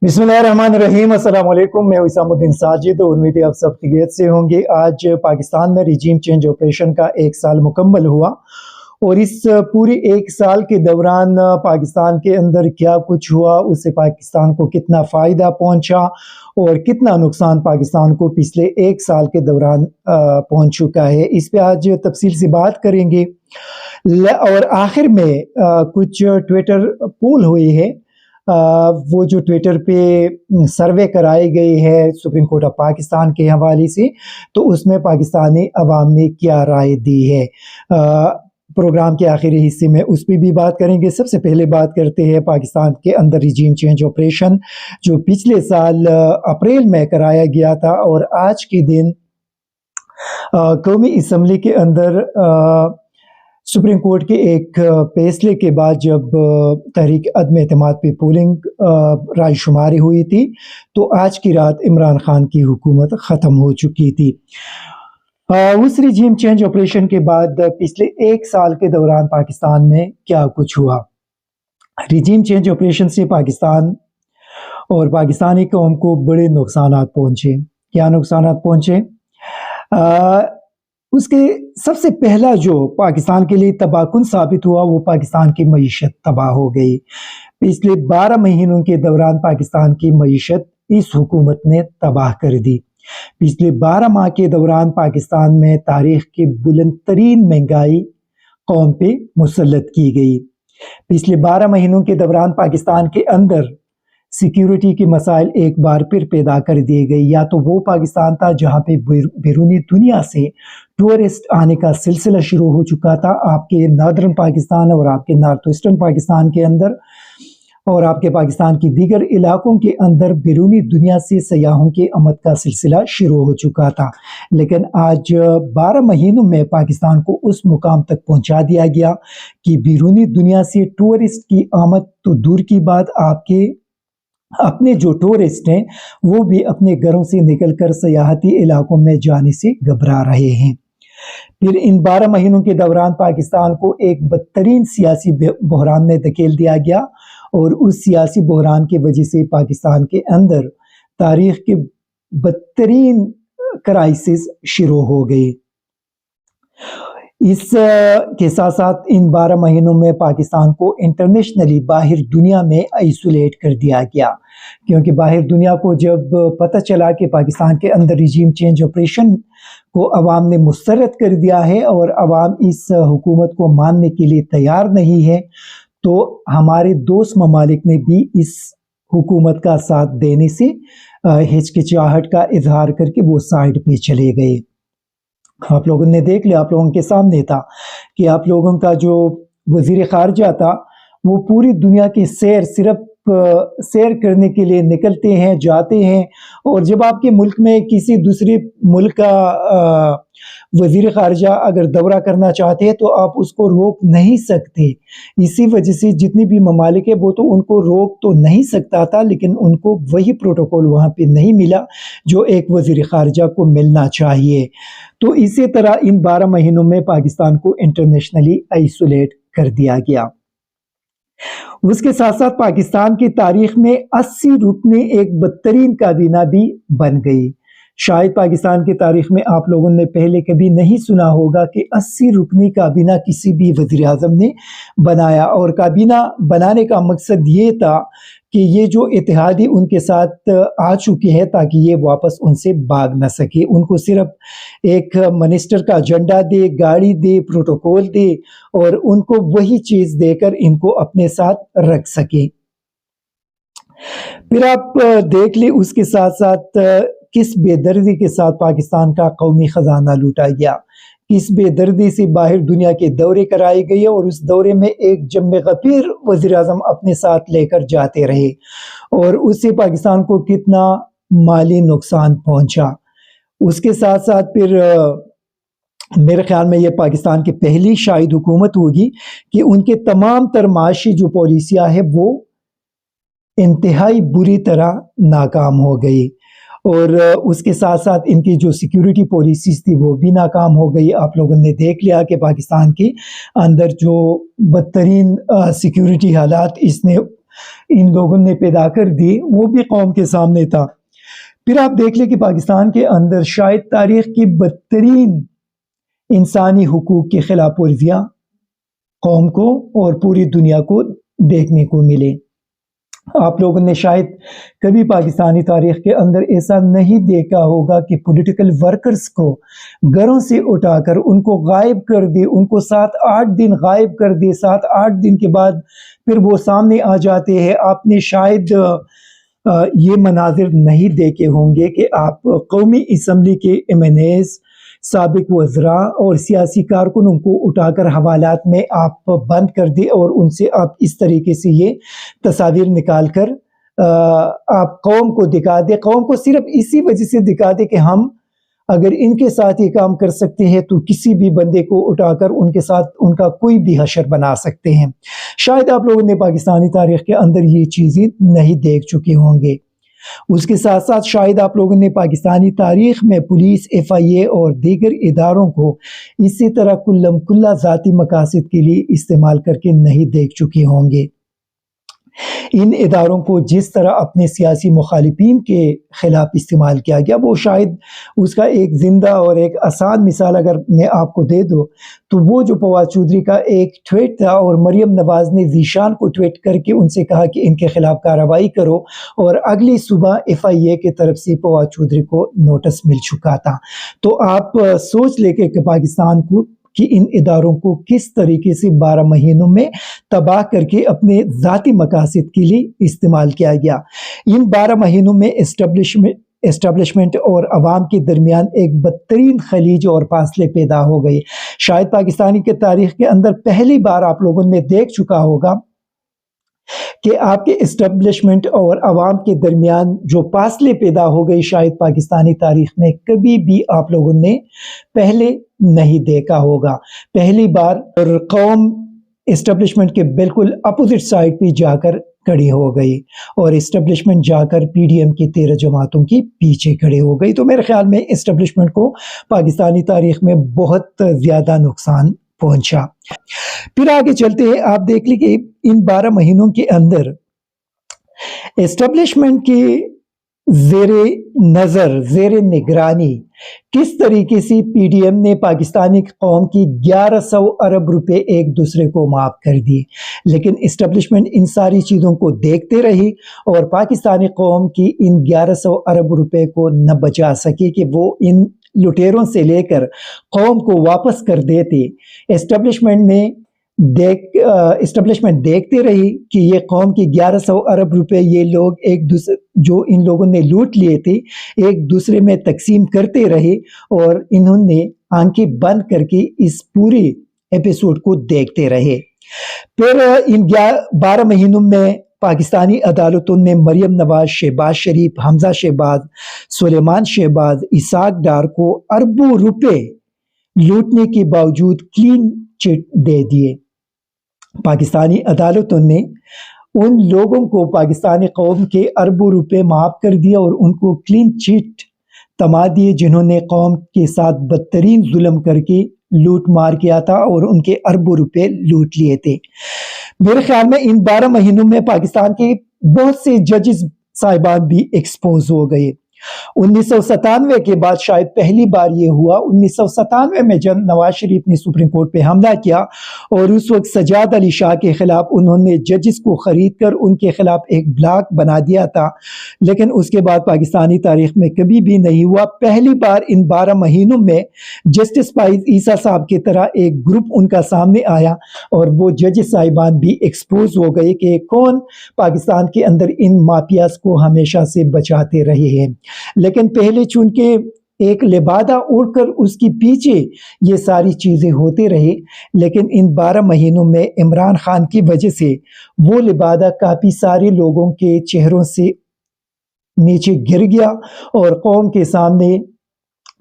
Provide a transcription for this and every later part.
बिस्मिल्लाहिर्रहमानिर्रहीम। अस्सलाम वालेकुम। मैं इसामुद्दीन साजिद और उम्मीद है आप सब खैरियत से होंगे। आज पाकिस्तान में रिजीम चेंज ऑपरेशन का 1 साल मुकम्मल हुआ और इस पूरे 1 साल के दौरान पाकिस्तान के अंदर क्या कुछ हुआ, उससे पाकिस्तान को कितना फ़ायदा पहुंचा और कितना नुकसान पाकिस्तान को पिछले 1 साल के दौरान पहुंच चुका है, इस पे आज तफसील से बात करेंगे। और आखिर में कुछ ट्विटर पोल हुए हैं, वो जो ट्विटर पे सर्वे कराई गई है सुप्रीम कोर्ट ऑफ पाकिस्तान के हवाले से, तो उसमें पाकिस्तानी अवाम ने क्या राय दी है। प्रोग्राम के आखिरी हिस्से में उस पर भी बात करेंगे। सबसे पहले बात करते हैं पाकिस्तान के अंदर रिजीम चेंज ऑपरेशन जो पिछले साल अप्रैल में कराया गया था, और आज के दिन कौमी असम्बली के अंदर सुप्रीम कोर्ट के एक फैसले के बाद जब तहरीक अदम एतमाद पे पोलिंग राय शुमारी हुई थी, तो आज की रात इमरान खान की हुकूमत ख़त्म हो चुकी थी। उस रिजीम चेंज ऑपरेशन के बाद पिछले 1 साल के दौरान पाकिस्तान में क्या कुछ हुआ। रिजीम चेंज ऑपरेशन से पाकिस्तान और पाकिस्तानी कौम को बड़े नुकसानात पहुँचे। क्या नुकसानात पहुँचे? उसके सबसे पहला जो पाकिस्तान के लिए तबाहकुन साबित हुआ वो पाकिस्तान की मईशत तबाह हो गई। पिछले 12 महीनों के दौरान पाकिस्तान की मईशत इस हुकूमत ने तबाह कर दी। पिछले 12 माह के दौरान पाकिस्तान में तारीख की बुलंद तरीन महंगाई कौम पे मुसल्लत की गई। पिछले 12 महीनों के दौरान पाकिस्तान के अंदर सिक्योरिटी के मसाइल एक बार फिर पैदा कर दिए गए। या तो वो पाकिस्तान था जहाँ पे बैरूनी दुनिया से टूरिस्ट आने का सिलसिला शुरू हो चुका था, आपके नॉर्दर्न पाकिस्तान और आपके नॉर्थ ईस्टर्न पाकिस्तान के अंदर और आपके पाकिस्तान की दीगर इलाकों के अंदर बैरूनी दुनिया से सयाहों के आमद का सिलसिला शुरू हो चुका था। लेकिन आज 12 महीनों में पाकिस्तान को उस मुकाम तक पहुंचा दिया गया कि बैरूनी दुनिया से टूरिस्ट की आमद तो दूर की बात, आपके अपने जो टूरिस्ट हैं वो भी अपने घरों से निकलकर सयाहती इलाकों में जाने से घबरा रहे हैं। फिर इन 12 महीनों के दौरान पाकिस्तान को एक बदतरीन सियासी बहरान में धकेल दिया गया, और उस सियासी बहरान की वजह से पाकिस्तान के अंदर तारीख के बदतरीन क्राइसिस शुरू हो गई। इस के साथ साथ इन 12 महीनों में पाकिस्तान को इंटरनेशनली बाहर दुनिया में आइसोलेट कर दिया गया, क्योंकि बाहर दुनिया को जब पता चला कि पाकिस्तान के अंदर रिजीम चेंज ऑपरेशन को अवाम ने मुस्तरद कर दिया है और अवाम इस हुकूमत को मानने के लिए तैयार नहीं है, तो हमारे दोस्त ममालिक ने भी इस हुकूमत का साथ देने से हिचकिचाहट का इजहार करके वो साइड पे चले गए। आप लोगों ने देख लिया, आप लोगों के सामने था कि आप लोगों का जो वजीर खारजा था वो पूरी दुनिया की सिर्फ सैर करने के लिए निकलते हैं, जाते हैं, और जब आपके मुल्क में किसी दूसरे मुल्क का वजीर खारजा अगर दौरा करना चाहते हैं तो आप उसको रोक नहीं सकते। इसी वजह से जितनी भी ममालिक है वो तो उनको रोक तो नहीं सकता था, लेकिन उनको वही प्रोटोकॉल वहाँ पे नहीं मिला जो एक वजीर खारजा को मिलना चाहिए। तो इसी तरह इन 12 महीनों में पाकिस्तान को इंटरनेशनली आइसोलेट कर दिया गया। उसके साथ साथ पाकिस्तान की तारीख में 80 रुकने एक बदतरीन काबीना भी बन गई। शायद पाकिस्तान की तारीख में आप लोगों ने पहले कभी नहीं सुना होगा कि 80 रुकनी काबीना किसी भी वज़ीर आज़म ने बनाया, और काबीना बनाने का मकसद ये था कि ये जो इत्तेहादी उनके साथ आ चुके हैं ताकि ये वापस उनसे भाग न सके, उनको सिर्फ एक मिनिस्टर का झंडा दे, गाड़ी दे, प्रोटोकॉल दे और उनको वही चीज़ देकर इनको अपने साथ रख सके। फिर आप देख ले उसके साथ साथ किस बेदर्दी के साथ पाकिस्तान का कौमी ख़जाना लूटा गया, किस बेदर्दी से बाहर दुनिया के दौरे कराए गए और उस दौरे में एक जम्मे गफीर वज़ीर आज़म अपने साथ लेकर जाते रहे, और उससे पाकिस्तान को कितना माली नुकसान पहुंचा। उसके साथ साथ फिर मेरे ख्याल में ये पाकिस्तान की पहली शायद हुकूमत होगी कि उनके तमाम तर माशी जो पॉलिसियाँ हैं वो इंतहाई बुरी तरह नाकाम हो गई, और उसके साथ साथ इनकी जो सिक्योरिटी पॉलिसीज़ थी वो भी नाकाम हो गई। आप लोगों ने देख लिया कि पाकिस्तान के अंदर जो बदतरीन सिक्योरिटी हालात इसने ان لوگوں نے پیدا کر دی وہ بھی قوم کے سامنے تھا۔ پھر آپ دیکھ لیں کہ پاکستان کے اندر شاید تاریخ کی بدترین انسانی حقوق کی خلاف ورزیاں قوم کو اور پوری دنیا کو دیکھنے کو ملے۔ آپ لوگوں نے شاید کبھی پاکستانی تاریخ کے اندر ایسا نہیں دیکھا ہوگا کہ پولیٹیکل ورکرز کو گھروں سے اٹھا کر ان کو غائب کر دے، ان کو 7-8 دن غائب کر دے، 7-8 دن کے بعد پھر وہ سامنے آ جاتے ہیں۔ آپ نے شاید یہ مناظر نہیں دیکھے ہوں گے کہ آپ قومی اسمبلی کے ایم این ایز، سابق وزراء اور سیاسی کارکنوں کو اٹھا کر حوالات میں آپ بند کر دیں اور ان سے آپ اس طریقے سے یہ تصاویر نکال کر آپ قوم کو دکھا دیں، قوم کو صرف اسی وجہ سے دکھا دیں کہ ہم اگر ان کے ساتھ یہ کام کر سکتے ہیں تو کسی بھی بندے کو اٹھا کر ان کے ساتھ ان کا کوئی بھی حشر بنا سکتے ہیں۔ شاید آپ لوگوں نے پاکستانی تاریخ کے اندر یہ چیزیں نہیں دیکھ چکے ہوں گے۔ اس کے ساتھ ساتھ شاید آپ لوگوں نے پاکستانی تاریخ میں پولیس، ایف آئی اے اور دیگر اداروں کو اسی طرح کلم کلا ذاتی مقاصد کے لیے استعمال کر کے نہیں دیکھ چکے ہوں گے۔ ان اداروں کو جس طرح اپنے سیاسی مخالفین کے خلاف استعمال کیا گیا، وہ شاید اس کا ایک زندہ اور ایک آسان مثال اگر میں آپ کو دے دوں تو وہ جو فواد چودھری کا ایک ٹویٹ تھا اور مریم نواز نے ذیشان کو ٹویٹ کر کے ان سے کہا کہ ان کے خلاف کارروائی کرو، اور اگلی صبح ایف آئی اے کی طرف سے فواد چودھری کو نوٹس مل چکا تھا۔ تو آپ سوچ لے کہ پاکستان کو کہ ان اداروں کو کس طریقے سے 12 مہینوں میں تباہ کر کے اپنے ذاتی مقاصد کے لیے استعمال کیا گیا۔ ان 12 مہینوں میں اسٹیبلشمنٹ اور عوام کے درمیان ایک بدترین خلیج اور فاصلے پیدا ہو گئے۔ شاید پاکستانی کے تاریخ کے اندر پہلی بار آپ لوگوں نے دیکھ چکا ہوگا کہ آپ کے اسٹیبلشمنٹ اور عوام کے درمیان جو فاصلے پیدا ہو گئے، شاید پاکستانی تاریخ میں کبھی بھی آپ لوگوں نے پہلے نہیں دیکھا ہوگا۔ پہلی بار اور قوم اسٹیبلشمنٹ کے بالکل اپوزٹ سائڈ پہ جا کر کھڑی ہو گئی اور اسٹیبلشمنٹ جا کر پی ڈی ایم کی 13 جماعتوں کے پیچھے کھڑے ہو گئی۔ تو میرے خیال میں اسٹیبلشمنٹ کو پاکستانی تاریخ میں بہت زیادہ نقصان پہنچا۔ پھر آگے چلتے ہیں، آپ دیکھ لیں کہ ان 12 مہینوں کے اندر اسٹیبلشمنٹ کے زیر نظر، زیر نگرانی کس طریقے سے پی ڈی ایم نے پاکستانی قوم کی 1100 ارب روپے ایک دوسرے کو معاف کر دیے، لیکن اسٹیبلشمنٹ ان ساری چیزوں کو دیکھتے رہی اور پاکستانی قوم کی ان 1100 ارب روپے کو نہ بچا سکی کہ وہ ان لٹیروں سے لے کر قوم کو واپس کر دیتے۔ اسٹیبلشمنٹ دیکھتے رہی کہ یہ قوم کی 1100 ارب روپے یہ لوگ ایک دوسرے جو ان لوگوں نے لوٹ لیے تھے ایک دوسرے میں تقسیم کرتے رہے، اور انہوں نے آنکھیں بند کر کے اس پورے ایپیسوڈ کو دیکھتے رہے۔ پھر ان 12 مہینوں میں پاکستانی عدالتوں نے مریم نواز، شہباز شریف، حمزہ شہباز، سلیمان شہباز، اسحاق ڈار کو اربوں روپے لوٹنے کے باوجود کلین چٹ دے دیے۔ پاکستانی عدالتوں نے ان لوگوں کو پاکستانی قوم کے اربوں روپے معاف کر دیا اور ان کو کلین چٹ تما دیے، جنہوں نے قوم کے ساتھ بدترین ظلم کر کے لوٹ مار کیا تھا اور ان کے اربوں روپے لوٹ لیے تھے۔ میرے خیال میں ان 12 مہینوں میں پاکستان کے بہت سے ججز صاحبان بھی ایکسپوز ہو گئے۔ 1997 کے بعد شاید پہلی بار یہ ہوا۔ 1997 میں جب نواز شریف نے سپریم کورٹ پہ حملہ کیا اور اس وقت سجاد علی شاہ کے خلاف انہوں نے ججز کو خرید کر ان کے خلاف ایک بلاک بنا دیا تھا، لیکن اس کے بعد پاکستانی تاریخ میں کبھی بھی نہیں ہوا۔ پہلی بار ان 12 مہینوں میں جسٹس فائز عیسیٰ صاحب کی طرح ایک گروپ ان کا سامنے آیا اور وہ ججز صاحبان بھی ایکسپوز ہو گئے کہ کون پاکستان کے اندر ان مافیاز کو ہمیشہ سے بچاتے رہے ہیں۔ لیکن پہلے چونکہ ایک لبادہ اڑ کر اس کے پیچھے یہ ساری چیزیں ہوتے رہے، لیکن ان 12 مہینوں میں عمران خان کی وجہ سے وہ لبادہ کافی سارے لوگوں کے چہروں سے نیچے گر گیا اور قوم کے سامنے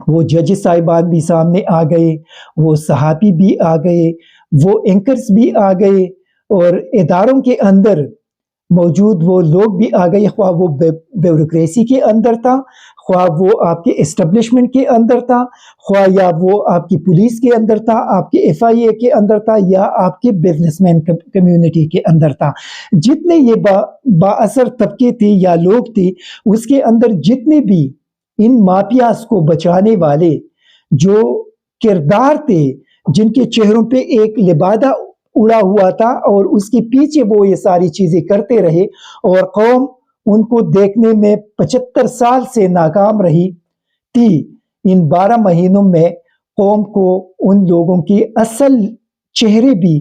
وہ جج صاحبان بھی سامنے آ گئے، وہ صحافی بھی آ گئے، وہ اینکرز بھی آ گئے، اور اداروں کے اندر موجود وہ لوگ بھی آ گئے، خواہ وہ بیوروکریسی کے اندر تھا، خواہ وہ آپ کے اسٹیبلشمنٹ کے اندر تھا، خواہ یا وہ آپ کی پولیس کے اندر تھا، آپ کے FIA کے اندر تھا، یا آپ کے بزنس مین کمیونٹی کے اندر تھا، جتنے یہ با اثر طبقے تھے یا لوگ تھے، اس کے اندر جتنے بھی ان مافیاز کو بچانے والے جو کردار تھے، جن کے چہروں پہ ایک لبادہ اڑا ہوا تھا اور اس کے پیچھے وہ یہ ساری چیزیں کرتے رہے، اور قوم ان کو دیکھنے میں 75 سال سے ناکام رہی تھی، ان 12 مہینوں میں قوم کو ان لوگوں کی اصل چہرے بھی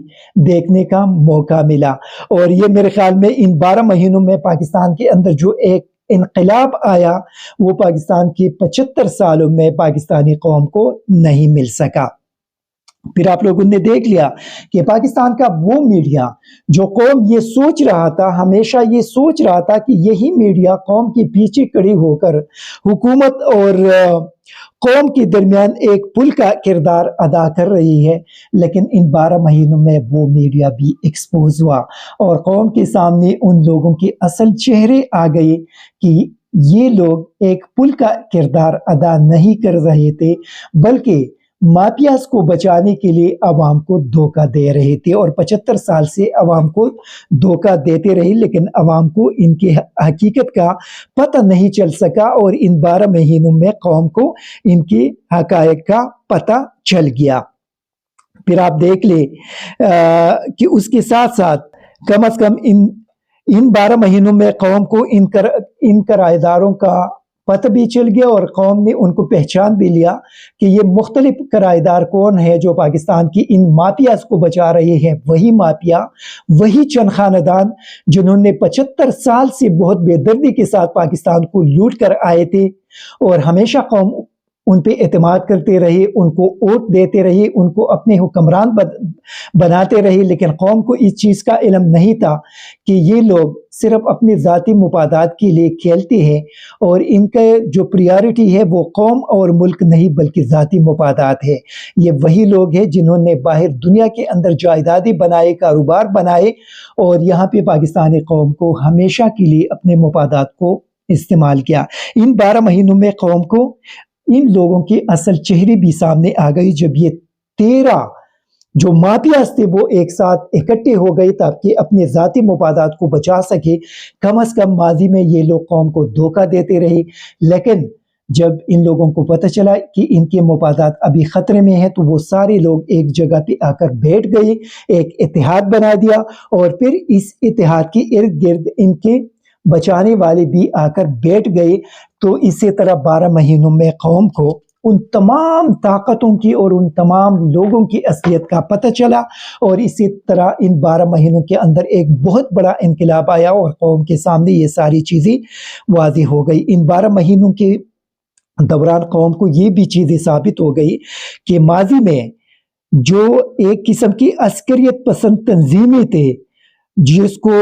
دیکھنے کا موقع ملا۔ اور یہ میرے خیال میں ان 12 مہینوں میں پاکستان کے اندر جو ایک انقلاب آیا، وہ پاکستان کی 75 سالوں میں پاکستانی قوم کو نہیں مل سکا۔ پھر آپ لوگوں نے دیکھ لیا کہ پاکستان کا وہ میڈیا جو قوم یہ سوچ رہا تھا، ہمیشہ یہ سوچ رہا تھا کہ یہی میڈیا قوم کے پیچھے کھڑی ہو کر حکومت اور قوم کے درمیان ایک پل کا کردار ادا کر رہی ہے، لیکن ان 12 مہینوں میں وہ میڈیا بھی ایکسپوز ہوا اور قوم کے سامنے ان لوگوں کے اصل چہرے آ گئے کہ یہ لوگ ایک پل کا کردار ادا نہیں کر رہے تھے، بلکہ مافیاز کو بچانے کے لیے عوام کو دھوکہ دے رہے تھے، اور 75 سال سے عوام کو دھوکہ دیتے رہے، لیکن عوام کو ان کے حقیقت کا پتہ نہیں چل سکا، اور ان 12 مہینوں میں قوم کو ان کے حقائق کا پتہ چل گیا۔ پھر آپ دیکھ لیں کہ اس کے ساتھ ساتھ کم از کم ان 12 مہینوں میں قوم کو ان کرایہ داروں کا پتہ بھی چل گیا، اور قوم نے ان کو پہچان بھی لیا کہ یہ مختلف کرایہ دار کون ہے جو پاکستان کی ان مافیاز کو بچا رہے ہیں۔ وہی مافیا، وہی چند خاندان جنہوں نے 75 سال سے بہت بے دردی کے ساتھ پاکستان کو لوٹ کر آئے تھے، اور ہمیشہ قوم ان پہ اعتماد کرتے رہے، ان کو ووٹ دیتے رہے، ان کو اپنے حکمران بناتے رہے، لیکن قوم کو اس چیز کا علم نہیں تھا کہ یہ لوگ صرف اپنے ذاتی مفادات کے لیے کھیلتے ہیں، اور ان کا جو پریارٹی ہے وہ قوم اور ملک نہیں بلکہ ذاتی مفادات ہے۔ یہ وہی لوگ ہیں جنہوں نے باہر دنیا کے اندر جائیدادیں بنائے، کاروبار بنائے، اور یہاں پہ پاکستانی قوم کو ہمیشہ کے لیے اپنے مفادات کو استعمال کیا۔ ان 12 مہینوں میں قوم کو ان لوگوں کے اصل چہرے بھی سامنے آ گئی، جب یہ 13 جو مافیاز تھے وہ ایک ساتھ اکٹھے ہو گئے تاکہ اپنے ذاتی مفادات کو بچا سکے۔ کم از کم ماضی میں یہ لوگ قوم کو دھوکہ دیتے رہے، لیکن جب ان لوگوں کو پتہ چلا کہ ان کے مفادات ابھی خطرے میں ہیں، تو وہ سارے لوگ ایک جگہ پہ آ کر بیٹھ گئے، ایک اتحاد بنا دیا، اور پھر اس اتحاد کے ارد گرد ان کے بچانے والے بھی آ کر بیٹھ گئے۔ تو اسی طرح 12 مہینوں میں قوم کو ان تمام طاقتوں کی اور ان تمام لوگوں کی اصلیت کا پتہ چلا، اور اسی طرح ان 12 مہینوں کے اندر ایک بہت بڑا انقلاب آیا، اور قوم کے سامنے یہ ساری چیزیں واضح ہو گئی۔ ان 12 مہینوں کے دوران قوم کو یہ بھی چیزیں ثابت ہو گئی کہ ماضی میں جو ایک قسم کی عسکریت پسند تنظیمیں تھے، جس کو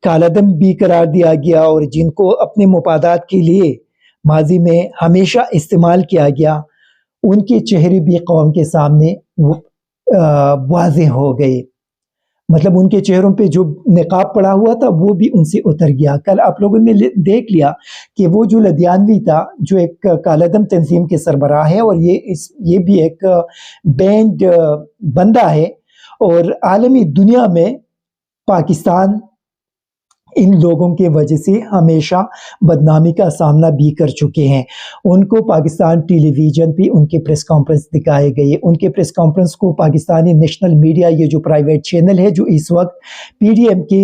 کالعدم بھی قرار دیا گیا، اور جن کو اپنے مفادات کے لیے ماضی میں ہمیشہ استعمال کیا گیا، ان کے چہرے بھی قوم کے سامنے واضح ہو گئے۔ مطلب ان کے چہروں پہ جو نقاب پڑا ہوا تھا وہ بھی ان سے اتر گیا۔ کل آپ لوگوں نے دیکھ لیا کہ وہ جو لدھیانوی تھا، جو ایک کالعدم تنظیم کے سربراہ ہے، اور یہ بھی ایک بینڈ بندہ ہے، اور عالمی دنیا میں پاکستان ان لوگوں کے وجہ سے ہمیشہ بدنامی کا سامنا بھی کر چکے ہیں۔ ان کو پاکستان ٹیلی ویژن پہ ان کے پریس کانفرنس دکھائے گئے، ان کے پریس کانفرنس کو پاکستانی نیشنل میڈیا، یہ جو پرائیویٹ چینل ہے جو اس وقت PDM کے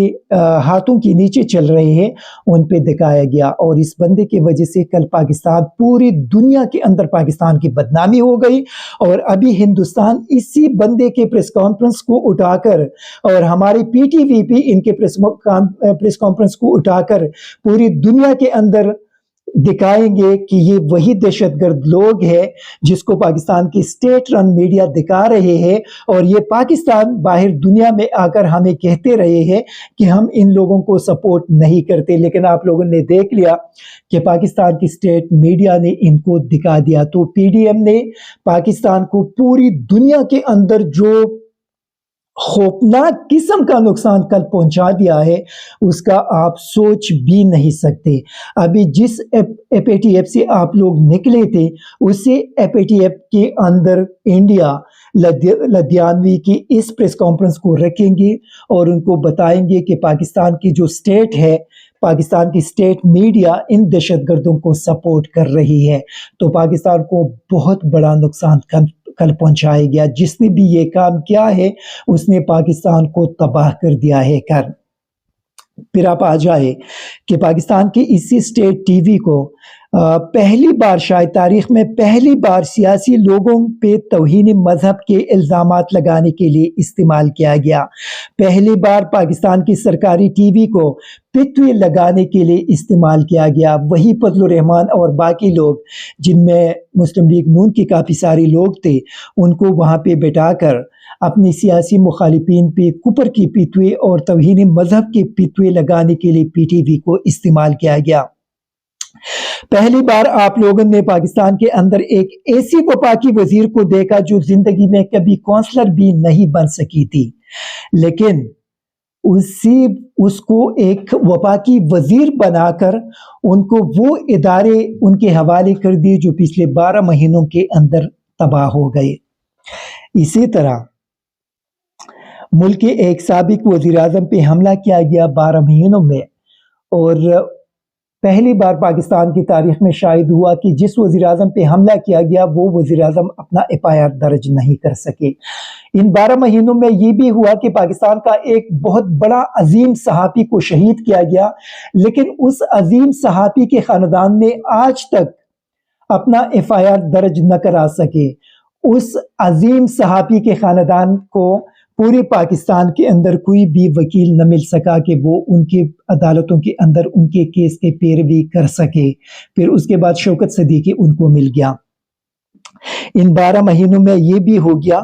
ہاتھوں کے نیچے چل رہے ہیں، ان پہ دکھایا گیا، اور اس بندے کی وجہ سے کل پاکستان، پوری دنیا کے اندر پاکستان کی بدنامی ہو گئی، اور ابھی ہندوستان اسی بندے کے پریس کانفرنس کو اٹھا کر، اور ہماری PTV پہ ان کے پریس کانفرنس کو اٹھا کر پوری دنیا کے اندر دکھائیں گے کہ یہ وہی دہشت گرد لوگ ہیں جس کو پاکستان کی اسٹیٹ رن میڈیا دکھا رہے ہیں، اور یہ پاکستان باہر دنیا میں آ کر ہمیں کہتے رہے ہیں کہ ہم ان لوگوں کو سپورٹ نہیں کرتے، لیکن آپ لوگوں نے دیکھ لیا کہ پاکستان کی اسٹیٹ میڈیا نے ان کو دکھا دیا۔ تو PDM نے پاکستان کو پوری دنیا کے اندر جو खौफनाक किस्म का नुकसान कल पहुंचा दिया है, उसका आप सोच भी नहीं सकते। अभी जिस एपीटीएफ से आप लोग निकले थे, उसी एपीटीएफ के अंदर इंडिया लुधियानवी की इस प्रेस कॉन्फ्रेंस को रखेंगे और उनको बताएंगे कि पाकिस्तान की जो स्टेट है, पाकिस्तान की स्टेट मीडिया इन दहशतगर्दों को सपोर्ट कर रही है। तो पाकिस्तान को बहुत बड़ा नुकसान कल पहुंचाया गया। जिसने भी ये काम किया है, उसने पाकिस्तान को तबाह कर दिया है कर। फिर आप आ जाए कि पाकिस्तान की इसी स्टेट टीवी को पहली बार, शायद तारीख में पहली बार, सियासी लोगों पे तौहीन मजहब के इल्ज़ामात लगाने के लिए इस्तेमाल किया गया। पहली बार पाकिस्तान की सरकारी टीवी को पितवे लगाने के लिए इस्तेमाल किया गया। वही फजलुर रहमान और बाकी लोग, जिनमें मुस्लिम लीग नून के काफ़ी सारे लोग थे, उनको वहाँ पे बिठाकर अपनी सियासी मुखालिफिन पे कुपर की पितवे और तौहीन मजहब के पितवे लगाने के लिए पीटीवी को इस्तेमाल किया गया। पहली बार आप लोगों ने पाकिस्तान के अंदर एक ऐसी वफाकी वजीर को देखा जो जिंदगी में कभी काउंसलर भी नहीं बन सकी थी, लेकिन उसको एक वफाकी वजीर बनाकर उनको वो इदारे उनके हवाले कर दिए जो पिछले 12 महीनों के अंदर तबाह हो गए। इसी तरह मुल्क के एक साबिक वजीर आज़म पे हमला किया गया 12 महीनों में, और पहली बार पाकिस्तान की तारीख में शायद हुआ कि जिस वज़ीर आज़म पे हमला किया गया वो वज़ीर आज़म अपना एफआईआर दर्ज नहीं कर सके। इन 12 महीनों में ये भी हुआ कि पाकिस्तान का एक बहुत बड़ा अजीम सहाफ़ी को शहीद किया गया, लेकिन उस अजीम सहाफ़ी के ख़ानदान ने आज तक अपना एफआईआर दर्ज न करा सके। उस अजीम सहाफ़ी के ख़ानदान को पूरे पाकिस्तान के अंदर कोई भी वकील न मिल सका कि वो उनके अदालतों के अंदर उनके केस के पैरवी कर सके। फिर उसके बाद शौकत सदीकी उनको मिल गया। इन 12 महीनों में ये भी हो गया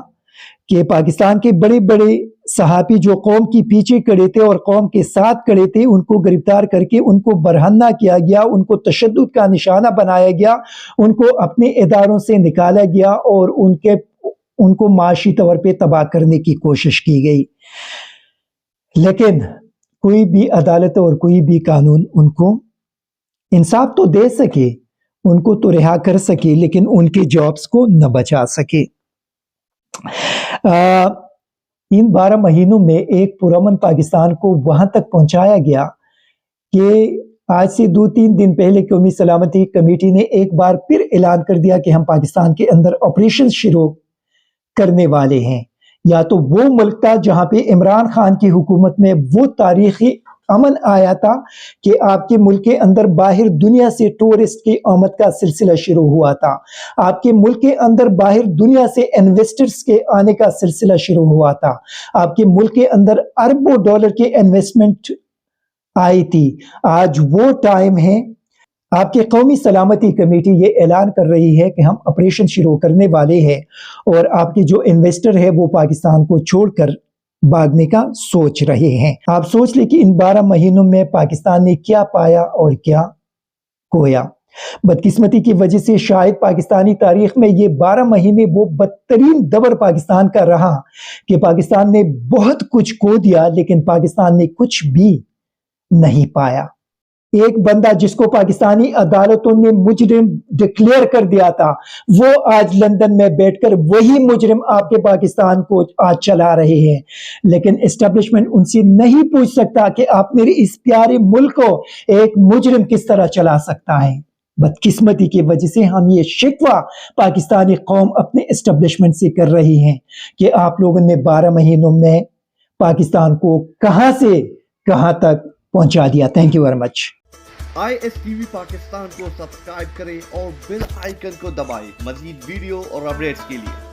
कि पाकिस्तान के बड़े बड़े सहाफ़ी जो कौम के पीछे खड़े थे और कौम के साथ खड़े थे, उनको गिरफ्तार करके उनको बरहन्ना किया गया, उनको तशद्दुद का निशाना बनाया गया, उनको अपने इदारों से निकाला गया और उनको माशी तौर पे तबाह करने की कोशिश की गई। लेकिन कोई भी अदालत और कोई भी कानून उनको इंसाफ तो दे सके, उनको तो रिहा कर सके, लेकिन उनके जॉब्स को न बचा सके। इन 12 महीनों में एक पुरअमन पाकिस्तान को वहां तक पहुंचाया गया कि आज से 2-3 दिन पहले कौमी सलामती कमेटी ने एक बार फिर ऐलान कर दिया कि हम पाकिस्तान के अंदर ऑपरेशन शुरू करने वाले हैं। या तो वो मुल्क था जहां पे इमरान खान की हुकूमत में वो तारीखी अमन आया था कि आपके मुल्क के अंदर बाहर दुनिया से टूरिस्ट की आमद का सिलसिला शुरू हुआ था, आपके मुल्क के अंदर बाहर दुनिया से इन्वेस्टर्स के आने का सिलसिला शुरू हुआ था, आपके मुल्क के अंदर अरबों डॉलर के इन्वेस्टमेंट आई थी। आज वो टाइम है, आपकी कौमी सलामती कमेटी ये ऐलान कर रही है कि हम ऑपरेशन शुरू करने वाले हैं और आपके जो इन्वेस्टर है वो पाकिस्तान को छोड़कर भागने का सोच रहे हैं। आप सोच लें कि इन 12 महीनों में पाकिस्तान ने क्या पाया और क्या खोया। बदकिस्मती की वजह से शायद पाकिस्तानी तारीख में ये 12 महीने वो बदतरीन दवर पाकिस्तान का रहा कि पाकिस्तान ने बहुत कुछ खो दिया, लेकिन पाकिस्तान ने कुछ भी नहीं पाया। एक बंदा जिसको पाकिस्तानी अदालतों ने मुजरिम डिक्लेयर कर दिया था, वो आज लंदन में बैठकर वही मुजरिम आपके पाकिस्तान को आज चला रहे हैं। लेकिन एस्टेब्लिशमेंट उनसे नहीं पूछ सकता कि आप मेरे इस प्यारे मुल्क को एक मुजरिम किस तरह चला सकता है। बदकिस्मती की वजह से हम ये शिकवा पाकिस्तानी कौम अपने एस्टेब्लिशमेंट से कर रही हैं कि आप लोगों ने 12 महीनों में पाकिस्तान को कहां से कहां तक पहुंचा दिया। Thank you very much. ISTV Pakistan को सब्सक्राइब करें और बेल आइकन को दबाएं मजीद वीडियो और अपडेट्स के लिए।